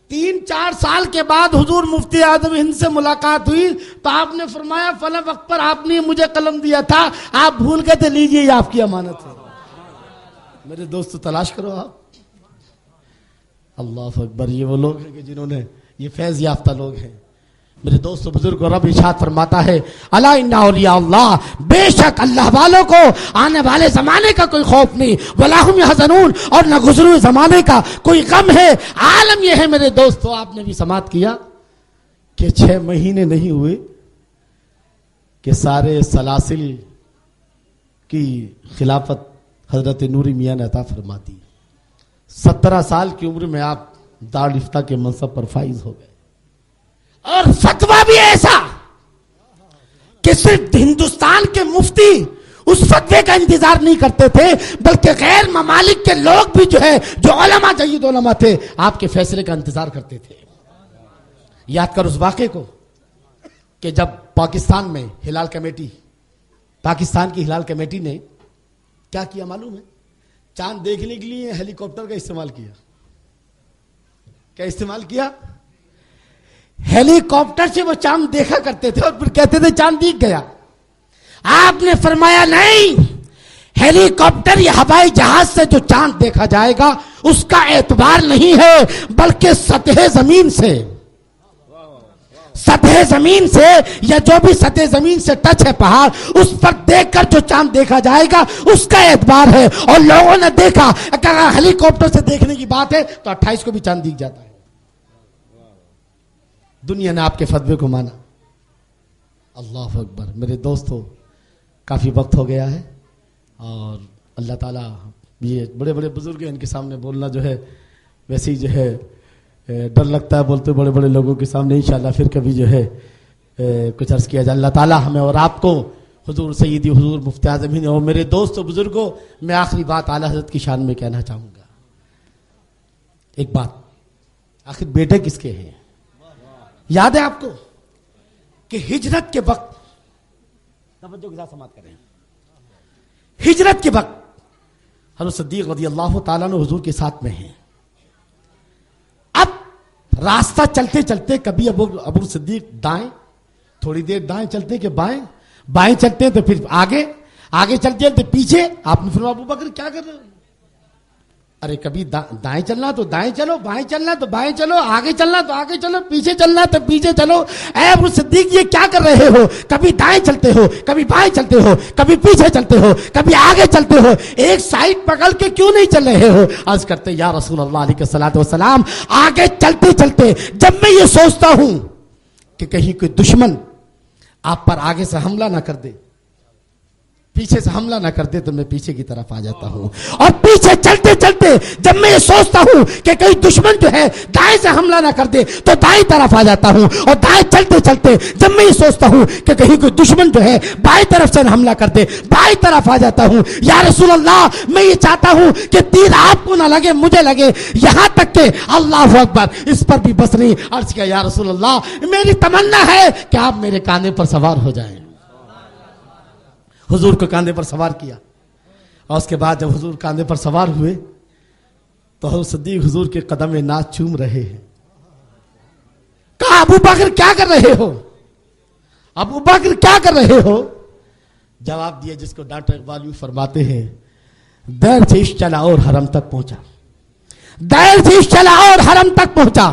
3-4 سال کے بعد حضور مفتی اعظم ہند سے ملاقات ہوئی تو آپ نے فرمایا فلاں وقت پر آپ نے مجھے قلم دیا تھا، آپ بھول گئے تھے، لیجئے یہ آپ کی امانت ہے. میرے دوستو تلاش کرو آپ. اللہ اکبر. یہ وہ لوگ ہیں کہ جنہوں نے یہ فیض یافتہ لوگ ہیں. میرے دوستو بزرگ رب ارشاد فرماتا ہے الا ان اولیاء اللہ، بے شک اللہ والوں کو آنے والے زمانے کا کوئی خوف نہیں، ولا هم يحزنون، اور نہ گزرے زمانے کا کوئی غم ہے. عالم یہ ہے میرے دوستو، آپ نے بھی سماعت کیا کہ 6 مہینے نہیں ہوئے کہ سارے سلاسل کی خلافت حضرت نوری میاں نے عطا فرما دی. 17 سال کی عمر میں آپ دارالفتہ کے منصب پر فائز ہو گئے. اور فتویٰ بھی ایسا کہ صرف ہندوستان کے مفتی اس فتوے کا انتظار نہیں کرتے تھے بلکہ غیر ممالک کے لوگ بھی جو ہے جو علماء جید علماء تھے آپ کے فیصلے کا انتظار کرتے تھے. یاد کر اس واقعے کو کہ جب پاکستان میں پاکستان کی ہلال کمیٹی نے کیا کیا معلوم ہے؟ چاند دیکھنے کے لیے ہیلی کاپٹر کا استعمال کیا. کیا استعمال کیا؟ ہیلی کاپٹر سے وہ چاند دیکھا کرتے تھے اور پھر کہتے تھے چاند دکھ گیا. آپ نے فرمایا نہیں، ہیلی کاپٹر یا ہوائی جہاز سے جو چاند دیکھا جائے گا اس کا اعتبار نہیں ہے، بلکہ سطح زمین سے، سطح زمین سے یا جو بھی سطح زمین سے ٹچ ہے پہاڑ، اس پر دیکھ کر جو چاند دیکھا جائے گا اس کا اعتبار ہے. اور لوگوں نے دیکھا، اگر ہیلی کاپٹر سے دیکھنے کی بات ہے تو 28 کو بھی چاند دکھ جاتا ہے. دنیا نے آپ کے فتوے کو مانا. اللہ اکبر. میرے دوستو، کافی وقت ہو گیا ہے اور اللہ تعالیٰ، یہ بڑے بڑے بزرگ ہیں، ان کے سامنے بولنا جو ہے ویسے ہی جو ہے ڈر لگتا ہے بولتے بڑے بڑے لوگوں کے سامنے. انشاءاللہ پھر کبھی جو ہے کچھ عرض کیا جائے. اللہ تعالیٰ ہمیں اور آپ کو حضور سیدی حضور مفتی اعظم اور میرے دوست و بزرگوں، میں آخری بات اعلیٰ حضرت کی شان میں کہنا چاہوں گا. ایک بات، آخر بیٹے کس کے ہیں؟ یاد ہے آپ کو کہ ہجرت کے وقت، توجہ کے ساتھ سماعت کریں، ہجرت کے وقت حضرت صدیق رضی اللہ تعالیٰ عنہ حضور کے ساتھ میں ہیں. اب راستہ چلتے چلتے کبھی ابو صدیق دائیں، تھوڑی دیر دائیں چلتے کہ بائیں، بائیں چلتے ہیں تو پھر آگے، آگے چلتے ہیں تو پیچھے. آپ نے فرمایا ابو بکر کیا کر رہے ہو؟ ارے کبھی دائیں چلنا تو دائیں چلو، بائیں چلنا تو بائیں چلو، آگے چلنا تو آگے چلو، پیچھے چلنا تو پیچھے چلو. اے ابو صدیق یہ کیا کر رہے ہو؟ کبھی دائیں چلتے ہو، کبھی بائیں چلتے ہو، کبھی پیچھے چلتے ہو، کبھی آگے چلتے ہو، ایک سائڈ پکڑ کے کیوں نہیں چل رہے ہو؟ عرض کرتے یا رسول اللہ علیہ الصلوۃ والسلام، آگے چلتے چلتے جب میں یہ سوچتا ہوں کہ کہیں کوئی دشمن آپ پر آگے سے حملہ نہ کر دے، پیچھے سے حملہ نہ کر دے، تو میں پیچھے کی طرف آ جاتا ہوں. اور پیچھے چلتے چلتے جب میں یہ سوچتا ہوں کہ کئی دشمن جو ہے دائیں سے حملہ نہ کر دے تو دائیں طرف آ جاتا ہوں. اور دائیں چلتے چلتے جب میں یہ سوچتا ہوں کہ کہیں کوئی دشمن جو ہے بائیں طرف سے حملہ کر دے، بائیں طرف آ جاتا ہوں. یا رسول اللہ، میں یہ چاہتا ہوں کہ تیر آپ کو نہ لگے، مجھے لگے. یہاں تک کہ اللہ اکبر، اس پر بھی بس نہیں، عرض کیا یا رسول اللہ، میری تمنا ہے کہ آپ میرے کاندھے پر سوار ہو جائیں. حضور کو کاندھے پر سوار کیا اور اس کے بعد جب حضور کاندھے پر سوار ہوئے تو حضرت صدیق حضور کے قدم ناز چوم رہے ہیں. کہا ابو بکر کیا کر رہے ہو؟ ابو بکر کیا کر رہے ہو؟ جواب دیا جس کو ڈاکٹر اقبال یوں فرماتے ہیں، دیر سے عشق چلا اور حرم تک پہنچا، دیر سے عشق چلا اور حرم تک پہنچا،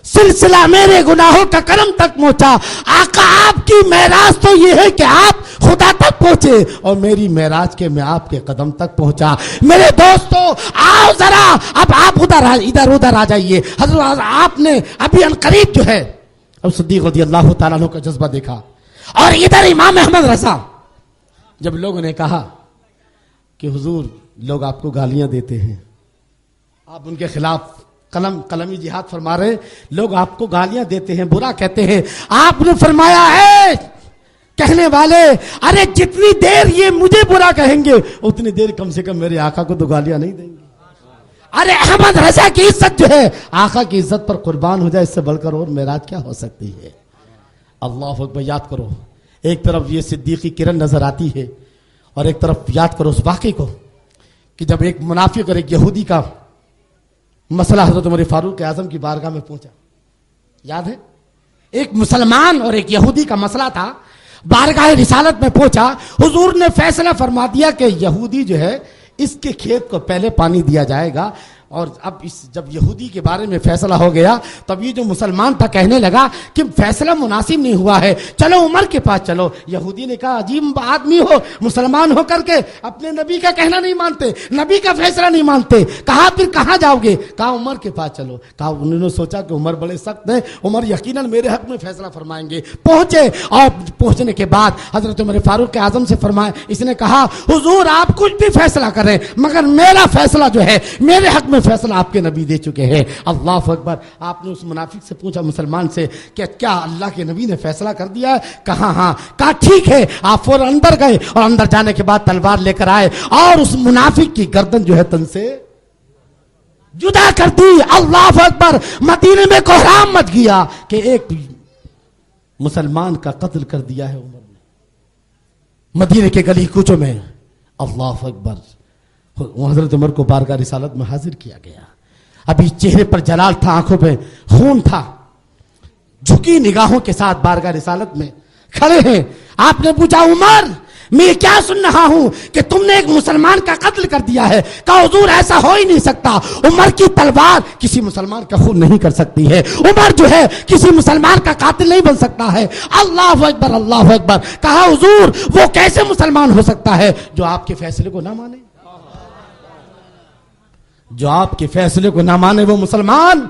سلسلہ میرے گناہوں کا کرم تک پہنچا. آقا آپ کی معراج تو یہ ہے کہ آپ خدا تک پہنچے اور میری معراج کے میں آپ کے قدم تک پہنچا. میرے دوستو آؤ ذرا اب آپ ادھر ادھر آ جائیے. حضرت آپ نے ابھی عنقریب جو ہے اب صدیق رضی اللہ تعالیٰ عنہ کا جذبہ دیکھا. اور ادھر امام احمد رضا، جب لوگوں نے کہا کہ حضور لوگ آپ کو گالیاں دیتے ہیں، آپ ان کے خلاف قلمی جہاد فرما رہے ہیں، لوگ آپ کو گالیاں دیتے ہیں، برا کہتے ہیں. آپ نے فرمایا ہے کہنے والے، ارے جتنی دیر یہ مجھے برا کہیں گے اتنی دیر کم سے کم میرے آقا کو تو گالیاں نہیں دیں گے. ارے احمد رضا کی عزت جو ہے آقا کی عزت پر قربان ہو جائے، اس سے بڑھ کر اور معراج کیا ہو سکتی ہے؟ اللہ اکبر. یاد کرو، ایک طرف یہ صدیقی کرن نظر آتی ہے اور ایک طرف یاد کرو اس واقعے کو کہ جب ایک منافق اور ایک یہودی کا مسئلہ حضرت عمر فاروق اعظم کی بارگاہ میں پہنچا. یاد ہے، ایک مسلمان اور ایک یہودی کا مسئلہ تھا، بارگاہ رسالت میں پہنچا. حضور نے فیصلہ فرما دیا کہ یہودی جو ہے اس کے کھیت کو پہلے پانی دیا جائے گا. اور اب جب یہودی کے بارے میں فیصلہ ہو گیا تب یہ جو مسلمان تھا کہنے لگا کہ فیصلہ مناسب نہیں ہوا ہے، چلو عمر کے پاس چلو. یہودی نے کہا عجیب آدمی ہو، مسلمان ہو کر کے اپنے نبی کا کہنا نہیں مانتے، نبی کا فیصلہ نہیں مانتے. کہا پھر کہاں جاؤ گے؟ کہا عمر کے پاس چلو. کہا انہوں نے سوچا کہ عمر بڑے سخت ہیں، عمر یقیناً میرے حق میں فیصلہ فرمائیں گے. پہنچے اور پہنچنے کے بعد حضرت عمر فاروق اعظم سے فرمایا، اس نے کہا حضور آپ کچھ بھی فیصلہ کریں مگر میرا فیصلہ جو ہے، میرے حق میں فیصلہ آپ کے نبی دے چکے ہیں. اللہ اکبر. آپ نے اس منافق سے پوچھا، مسلمان سے، کہ کیا اللہ کے نبی نے فیصلہ کر دیا؟ کہا ہاں. کہا ٹھیک ہے. آپ فوراً اندر گئے اور اندر جانے کے بعد تلوار لے کر آئے اور اس منافق کی گردن جو ہے تن سے جدا کر دی. اللہ اکبر. مدینے میں کوہرام مچ گیا کہ ایک مسلمان کا قتل کر دیا ہے عمر نے مدینے کے گلی کوچوں میں. اللہ اکبر. حضرت عمر کو بارگاہ رسالت میں حاضر کیا گیا. ابھی چہرے پر جلال تھا، آنکھوں پہ خون تھا، جھکی نگاہوں کے ساتھ بارگاہ رسالت میں کھڑے ہیں. آپ نے پوچھا عمر میں یہ کیا سن رہا ہوں کہ تم نے ایک مسلمان کا قتل کر دیا ہے؟ کہا حضور ایسا ہو ہی نہیں سکتا، عمر کی تلوار کسی مسلمان کا خون نہیں کر سکتی ہے، عمر جو ہے کسی مسلمان کا قاتل نہیں بن سکتا ہے. اللہ اکبر اللہ اکبر. کہا حضور وہ کیسے مسلمان ہو سکتا ہے جو آپ کے فیصلے کو نہ مانے؟ جو آپ کے فیصلے کو نہ مانے وہ مسلمان.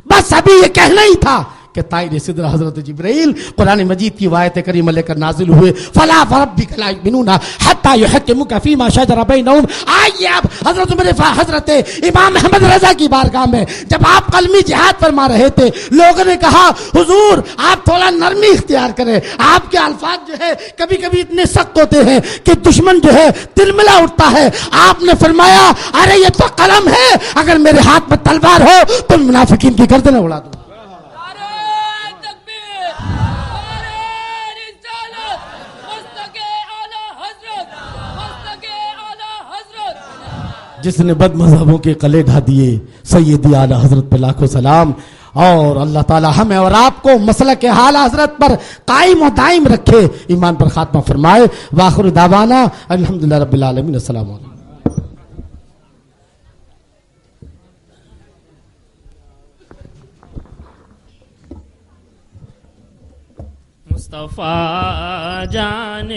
بس ابھی یہ کہنا ہی تھا کہ طائر صدر حضرت جبرائیل قرآن مجید کی آیت کریمہ لے کر نازل ہوئے. فلا وربک لا یؤمنون حتی یحکموک فیما شجر بینہم. آئیے اب حضرت امام احمد رضا کی بارگاہ میں جب آپ قلمی جہاد فرما رہے تھے، لوگوں نے کہا حضور آپ تھوڑا نرمی اختیار کریں، آپ کے الفاظ جو ہے کبھی کبھی اتنے سخت ہوتے ہیں کہ دشمن جو ہے تلملا اٹھتا ہے. آپ نے فرمایا ارے یہ تو قلم ہے، اگر میرے ہاتھ میں تلوار ہو تو منافقین کی گردنیں اڑا دوں. جس نے بد مذہبوں کے قلعے ڈھا دیے سیدی اعلی حضرت پہ لاکھوں سلام. اور اللہ تعالی ہمیں اور آپ کو مسلک اعلی حضرت پر قائم و دائم رکھے، ایمان پر خاتمہ فرمائے. واخر دعوانا الحمدللہ رب العالمین. السلام علیکم. مصطفیٰ جان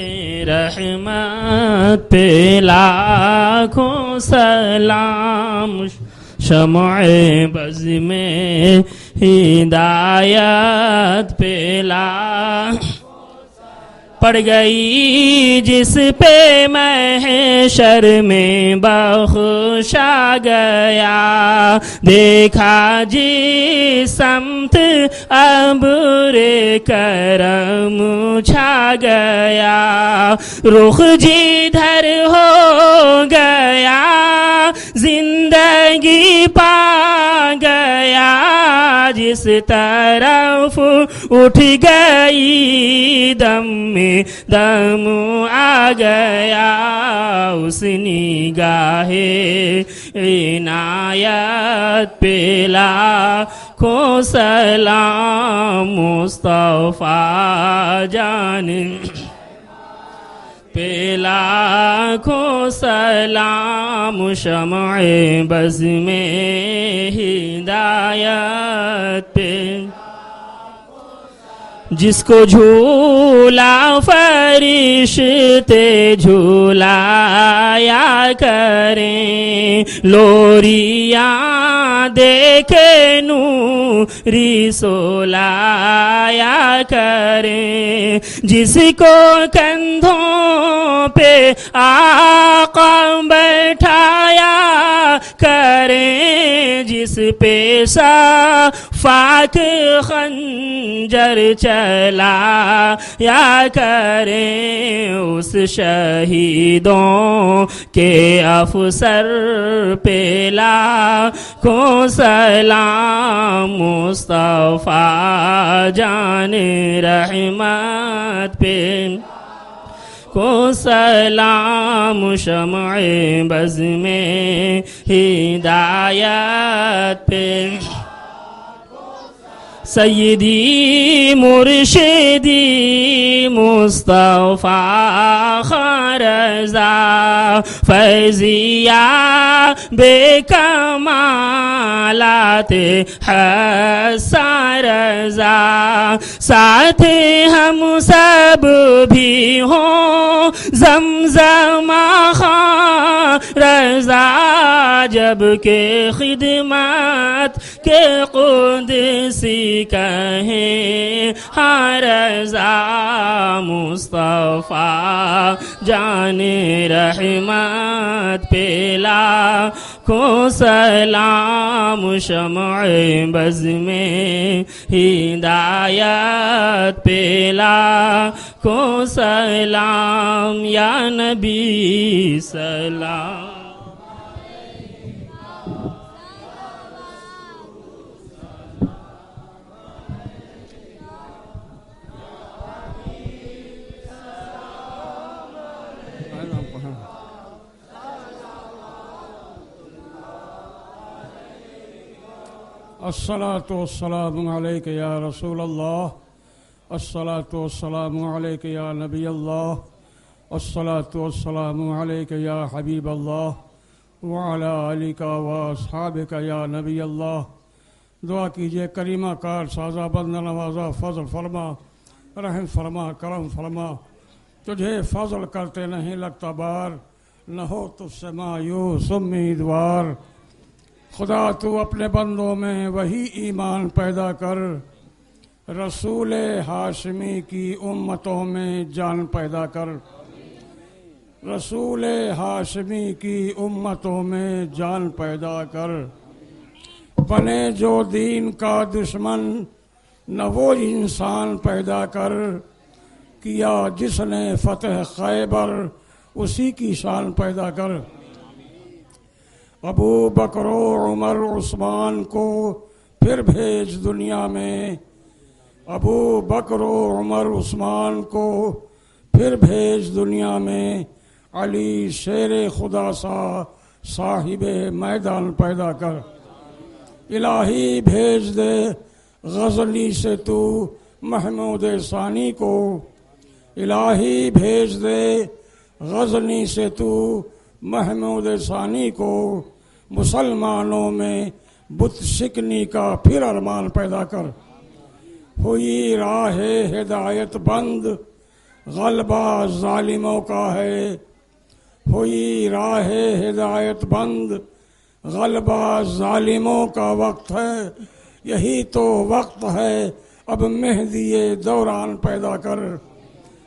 رحمت پہ لاکھوں سلام، شمع بز میں ہدایت پہ پڑ گئی جس پہ محشر میں بخشا گیا، دیکھا جس سمت ابر کرم چھا گیا، رخ جدھر ہو گیا زندگی پا گیا، جس طرف اٹھ گئی دم میں دم آ گیا، اس نگاہ عنایت پہ لاکھوں سلام، مصطفیٰ جان پہ لاکھوں سلام، شمع بز میں ہدایت پہ جس کو جھولا فرشتے جھولایا کریں، لوریاں دے کے نوری سولایا کریں، جس کو کندھوں پہ آقا بیٹھایا کریں، جس پہ صفاک خنجر چلا یا کریں، اس شہیدوں کے افسر پہ لاکھوں سلام، مصطفیٰ جان رحمت پہ کو سلام، شمع بز میں ہدایت پہ سیدی مرشدی مصطفیٰ خارزہ فیضیہ بے کمالات حسن رضا، ساتھ ہم سب بھی ہوں زمزم خان رضا، جب کہ خدمت کے قدسی کہیں ہاں رضا، مصطفیٰ جان رحمت پہ لاکھوں سلام، شمع بز میں ہدایت پہ لاکھوں سلام، یا نبی سلام. الصلاة والسلام عليك يا رسول الله، الصلاة والسلام عليك يا نبي الله، الصلاة والسلام عليك يا حبيب الله وعلى آلك واصحابك یا نبی اللہ۔ دعا کیجئے کریمہ کار سازا بندہ نوازا فضل فرما، رحم فرما، کرم فرما، تجھے فضل کرتے نہیں لگتا بار، نہ ہو تجھ سے مایوس امیدوار۔ خدا تو اپنے بندوں میں وہی ایمان پیدا کر، رسول ہاشمی کی امتوں میں جان پیدا کر، رسول ہاشمی کی امتوں میں جان پیدا کر۔ بنے جو دین کا دشمن نہ وہ انسان پیدا کر، کیا جس نے فتح خیبر اسی کی شان پیدا کر۔ ابو بکر و عمر عثمان کو پھر بھیج دنیا میں، ابو بکر و عمر عثمان کو پھر بھیج دنیا میں، علی شیر خدا سا صاحب میدان پیدا کر۔ الہی بھیج دے غزنی سے تو محمود ثانی کو، الہی بھیج دے غزنی سے تو محمود ثانی کو، مسلمانوں میں بت شکنی کا پھر ارمان پیدا کر۔ ہوئی راہ ہدایت بند، غلبہ ظالموں کا ہے، ہوئی راہ ہدایت بند، غلبہ ظالموں کا وقت ہے، یہی تو وقت ہے اب مہدی دوران پیدا کر،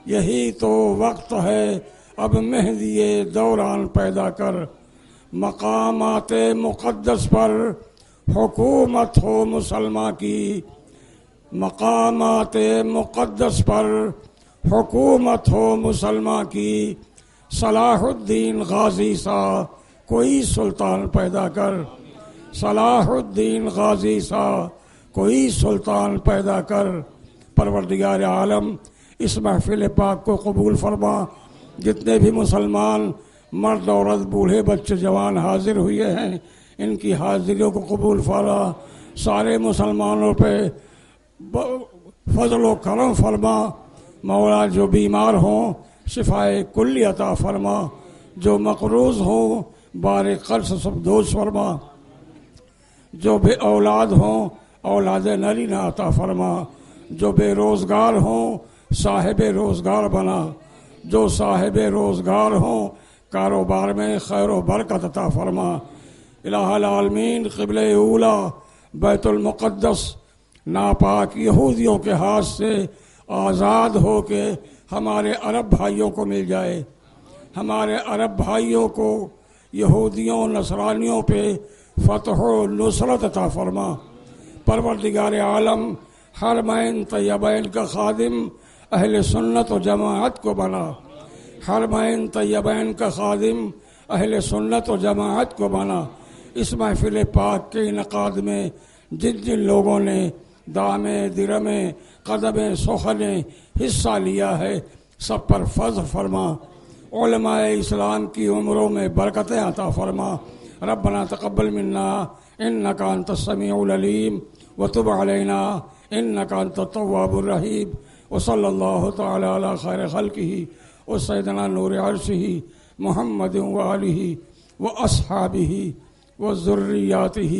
یہی تو وقت ہے اب مہدی دوران پیدا کر۔ مقامات مقدس پر حکومت ہو مسلمہ کی، مقامات مقدس پر حکومت ہو مسلمہ کی، صلاح الدین غازی سا کوئی سلطان پیدا کر، صلاح الدین غازی سا کوئی سلطان پیدا کر۔ پروردگار عالم اس محفل پاک کو قبول فرما۔ جتنے بھی مسلمان مرد عورت بوڑھے بچے جوان حاضر ہوئے ہیں، ان کی حاضریوں کو قبول فرما۔ سارے مسلمانوں پہ فضل و کرم فرما۔ مولا جو بیمار ہوں شفائے کلی عطا فرما، جو مقروض ہوں بار قرض سب دوش فرما، جو بے اولاد ہوں اولاد نرینہ عطا فرما، جو بے روزگار ہوں صاحب روزگار بنا، جو صاحب روزگار ہوں کاروبار میں خیر و برکت عطا فرما۔ الہ العالمین قبلہ اولا بیت المقدس ناپاک یہودیوں کے ہاتھ سے آزاد ہو کے ہمارے عرب بھائیوں کو مل جائے، ہمارے عرب بھائیوں کو یہودیوں نصرانیوں پہ فتح و نصرت عطا فرما۔ پروردگار عالم حرمین طیبین کا خادم اہل سنت و جماعت کو بنا، حرمین طیبین کا خادم اہل سنت و جماعت کو بنا۔ اس محفل پاک کے انعقاد میں جن جن لوگوں نے دامے درمے قدم سخنے حصہ لیا ہے سب پر فضل فرما۔ علماء اسلام کی عمروں میں برکتیں عطا فرما۔ ربنا تقبل منا انک انت السمیع العلیم وتب علینا انک انت التواب الرحیم، وصلی اللہ تعالی علی خیر خلقہ وسیدنا نور عرشہ محمد وآلہ واصحابہ وذریاتہ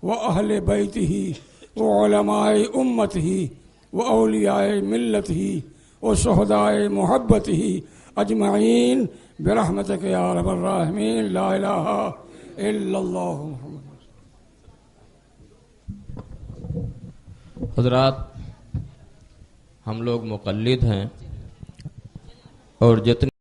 واہل بیتہ وعلماء امتہ واولیاء ملتہ وشہداء محبتہ اجمعین برحمتک یا ارحم الراحمین، لا الہ الا اللہ محمد۔ حضرات، ہم لوگ مقلد ہیں اور جتنے